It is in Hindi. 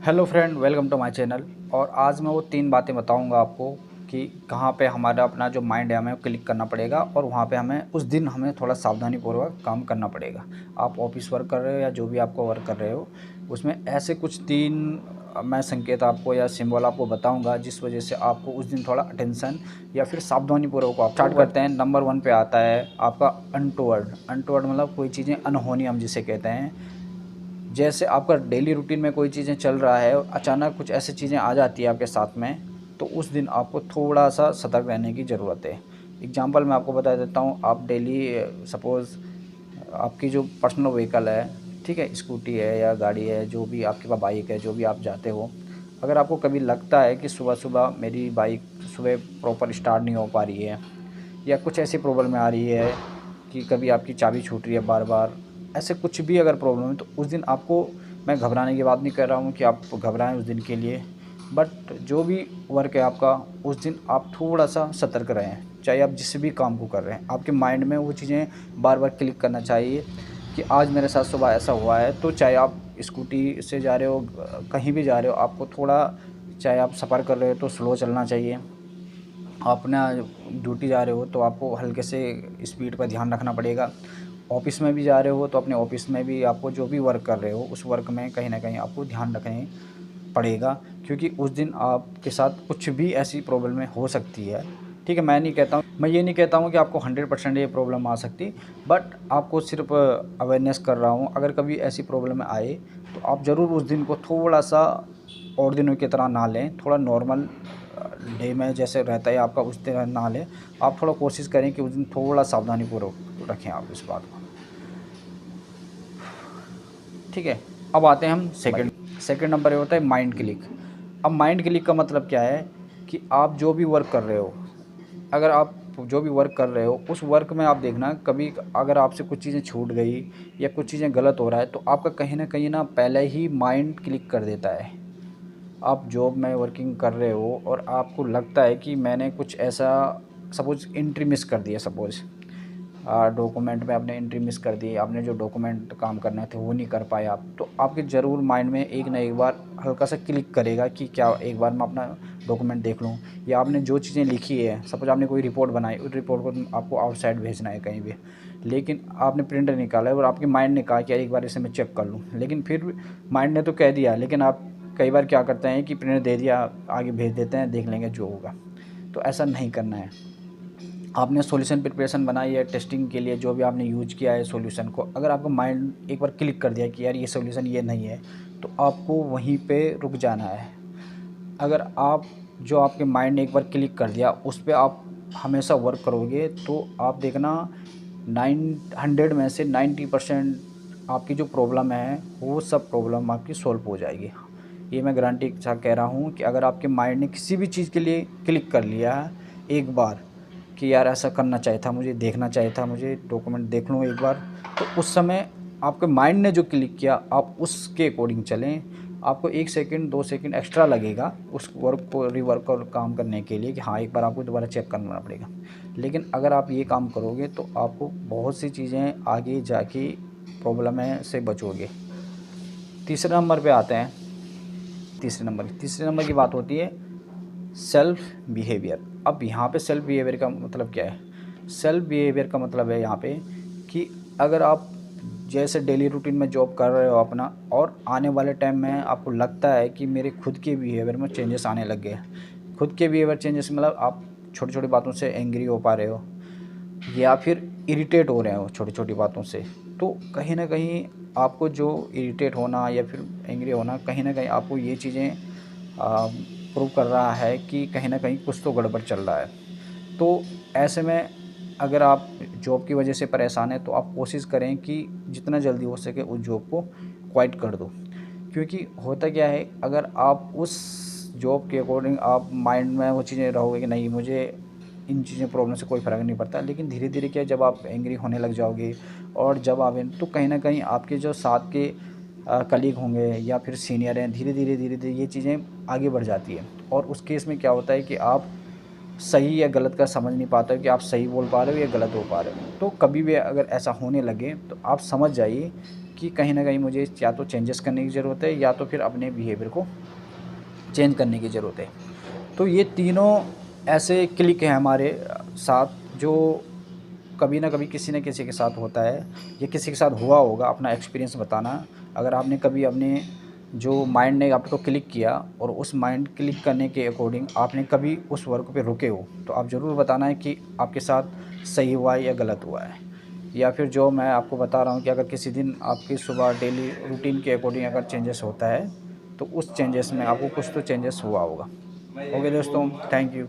Hello friend, welcome to my channel. और आज मैं वो 3 बातें बताऊंगा आपको कि कहाँ पे हमारा अपना जो माइंड है हमें क्लिक करना पड़ेगा और वहाँ पे हमें थोड़ा सावधानीपूर्वक काम करना पड़ेगा। आप ऑफिस वर्क कर रहे हो या जो भी आपको वर्क कर रहे हो, उसमें ऐसे कुछ 3 मैं संकेत आपको या सिंबल आपको बताऊंगा जिस वजह से आपको उस दिन थोड़ा अटेंशन या फिर सावधानीपूर्वक आप स्टार्ट करते हैं। नंबर 1 पे आता है आपका अनटोवर्ड। अनटोवर्ड मतलब कोई चीज़ें अनहोनी हम जिसे कहते हैं। जैसे आपका डेली रूटीन में कोई चीज़ें चल रहा है, अचानक कुछ ऐसी चीज़ें आ जाती है आपके साथ में, तो उस दिन आपको थोड़ा सा सतर्क रहने की ज़रूरत है। एग्जांपल मैं आपको बता देता हूँ। आप डेली सपोज़ आपकी जो पर्सनल व्हीकल है, ठीक है, स्कूटी है या गाड़ी है, जो भी आपके पास बाइक है, जो भी आप जाते हो, अगर आपको कभी लगता है कि सुबह सुबह मेरी बाइक सुबह प्रॉपर स्टार्ट नहीं हो पा रही है या कुछ ऐसी प्रॉब्लम आ रही है कि कभी आपकी चाबी छूट रही है बार बार, ऐसे कुछ भी अगर प्रॉब्लम है, तो उस दिन आपको, मैं घबराने की बात नहीं कर रहा हूँ कि आप घबराएं उस दिन के लिए, बट जो भी वर्क है आपका, उस दिन आप थोड़ा सा सतर्क रहें। चाहे आप जिस भी काम को कर रहे हैं, आपके माइंड में वो चीज़ें बार बार क्लिक करना चाहिए कि आज मेरे साथ सुबह ऐसा हुआ है। तो चाहे आप स्कूटी से जा रहे हो, कहीं भी जा रहे हो, आपको थोड़ा, चाहे आप सफ़र कर रहे हो तो स्लो चलना चाहिए। अपना ड्यूटी जा रहे हो तो आपको हल्के से स्पीड पर ध्यान रखना पड़ेगा। ऑफिस में भी जा रहे हो तो अपने ऑफिस में भी आपको जो भी वर्क कर रहे हो, उस वर्क में कहीं ना कहीं आपको ध्यान रखने पड़ेगा, क्योंकि उस दिन आपके साथ कुछ भी ऐसी प्रॉब्लम हो सकती है। ठीक है, मैं ये नहीं कहता हूँ कि आपको 100% ये प्रॉब्लम आ सकती, बट आपको सिर्फ अवेयरनेस कर रहा हूँ। अगर कभी ऐसी प्रॉब्लम आए तो आप ज़रूर उस दिन को थोड़ा सा और दिनों की तरह ना लें, थोड़ा नॉर्मल डे में जैसे रहता है आपका उस तरह ना लें। आप थोड़ा कोशिश करें कि उस दिन थोड़ा सावधानीपूर्वक रखें आप इस बात को। ठीक है, अब आते हैं हम सेकंड नंबर पे होता है माइंड क्लिक। अब माइंड क्लिक का मतलब क्या है कि आप जो भी वर्क कर रहे हो, अगर आप जो भी वर्क कर रहे हो उस वर्क में आप देखना, कभी अगर आपसे कुछ चीज़ें छूट गई या कुछ चीज़ें गलत हो रहा है, तो आपका कहीं ना पहले ही माइंड क्लिक कर देता है। आप जॉब में वर्किंग कर रहे हो और आपको लगता है कि मैंने कुछ ऐसा, सपोज़ एंट्री मिस कर दिया, सपोज़ डॉक्यूमेंट में आपने एंट्री मिस कर दी, आपने जो डॉक्यूमेंट काम करने थे वो नहीं कर पाए आप, तो आपके ज़रूर माइंड में एक ना एक बार हल्का सा क्लिक करेगा कि क्या एक बार मैं अपना डॉक्यूमेंट देख लूँ। या आपने जो चीज़ें लिखी है, सपोज आपने कोई रिपोर्ट बनाई, उस रिपोर्ट को आपको आउटसाइड भेजना है कहीं भी, लेकिन आपने प्रिंटर निकाला है और आपके माइंड ने कहा कि यार एक बार इसे मैं चेक कर लूँ, लेकिन फिर माइंड ने तो कह दिया, लेकिन आप कई बार क्या करते हैं कि प्रिंटर दे दिया, आगे भेज देते हैं, देख लेंगे जो होगा। तो ऐसा नहीं करना है। आपने सॉल्यूशन प्रिपरेशन बनाई है टेस्टिंग के लिए, जो भी आपने यूज किया है सॉल्यूशन को, अगर आपका माइंड एक बार क्लिक कर दिया कि यार ये सॉल्यूशन ये नहीं है, तो आपको वहीं पे रुक जाना है। अगर आप, जो आपके माइंड ने एक बार क्लिक कर दिया उस पर आप हमेशा वर्क करोगे, तो आप देखना 900 में से 90% आपकी जो प्रॉब्लम है वो सब प्रॉब्लम आपकी सॉल्व हो जाएगी। ये मैं गारंटी के साथ कह रहा हूँ कि अगर आपके माइंड ने किसी भी चीज़ के लिए क्लिक कर लिया है एक बार कि यार ऐसा करना चाहिए था, मुझे देखना चाहिए था, मुझे डॉक्यूमेंट देख लूँ एक बार, तो उस समय आपके माइंड ने जो क्लिक किया आप उसके अकॉर्डिंग चलें। आपको 1 सेकंड 2 सेकंड एक्स्ट्रा लगेगा उस वर्क को रिवर्क और काम करने के लिए कि हाँ एक बार आपको दोबारा चेक करना पड़ेगा, लेकिन अगर आप ये काम करोगे तो आपको बहुत सी चीज़ें आगे जाके प्रॉब्लम से बचोगे। तीसरे नंबर पे आते हैं। तीसरे नंबर की बात होती है सेल्फ बिहेवियर। अब यहाँ पे सेल्फ बिहेवियर का मतलब क्या है? सेल्फ बिहेवियर का मतलब है यहाँ पे कि अगर आप जैसे डेली रूटीन में जॉब कर रहे हो अपना, और आने वाले टाइम में आपको लगता है कि मेरे खुद के बिहेवियर में चेंजेस आने लग गए। खुद के बिहेवियर चेंजेस मतलब आप छोटी छोटी बातों से एंग्री हो पा रहे हो या फिर इरिटेट हो रहे हो छोटी छोटी बातों से, तो कहीं ना कहीं आपको जो इरिटेट होना या फिर एंग्री होना, कहीं ना कहीं आपको ये चीज़ें प्रूव कर रहा है कि कहीं ना कहीं कुछ तो गड़बड़ चल रहा है। तो ऐसे में अगर आप जॉब की वजह से परेशान हैं तो आप कोशिश करें कि जितना जल्दी हो सके उस जॉब को क्वाइट कर दो। क्योंकि होता क्या है, अगर आप उस जॉब के अकॉर्डिंग आप माइंड में वो चीज़ें रहोगे कि नहीं मुझे इन चीज़ें प्रॉब्लम से कोई फ़र्क नहीं पड़ता, लेकिन धीरे धीरे क्या, जब आप एंग्री होने लग जाओगे और जब आप तो कहीं ना कहीं आपके जो साथ के कलीग होंगे या फिर सीनियर हैं, धीरे धीरे ये चीज़ें आगे बढ़ जाती है। और उस केस में क्या होता है कि आप सही या गलत का समझ नहीं पाते हो कि आप सही बोल पा रहे हो या गलत हो पा रहे हो। तो कभी भी अगर ऐसा होने लगे तो आप समझ जाइए कि कहीं ना कहीं मुझे या तो चेंजेस करने की ज़रूरत है या तो फिर अपने बिहेवियर को चेंज करने की ज़रूरत है। तो ये तीनों ऐसे क्लिक हैं हमारे साथ, जो कभी ना कभी किसी न किसी के साथ होता है, या किसी के साथ हुआ होगा। अपना एक्सपीरियंस बताना, अगर आपने कभी अपने जो माइंड ने आपको क्लिक किया और उस माइंड क्लिक करने के अकॉर्डिंग आपने कभी उस वर्क पे रुके हो, तो आप ज़रूर बताना है कि आपके साथ सही हुआ है या गलत हुआ है। या फिर जो मैं आपको बता रहा हूँ कि अगर किसी दिन आपकी सुबह डेली रूटीन के अकॉर्डिंग अगर चेंजेस होता है, तो उस चेंजेस में आपको कुछ तो चेंजेस हुआ होगा। ओके दोस्तों, थैंक यू।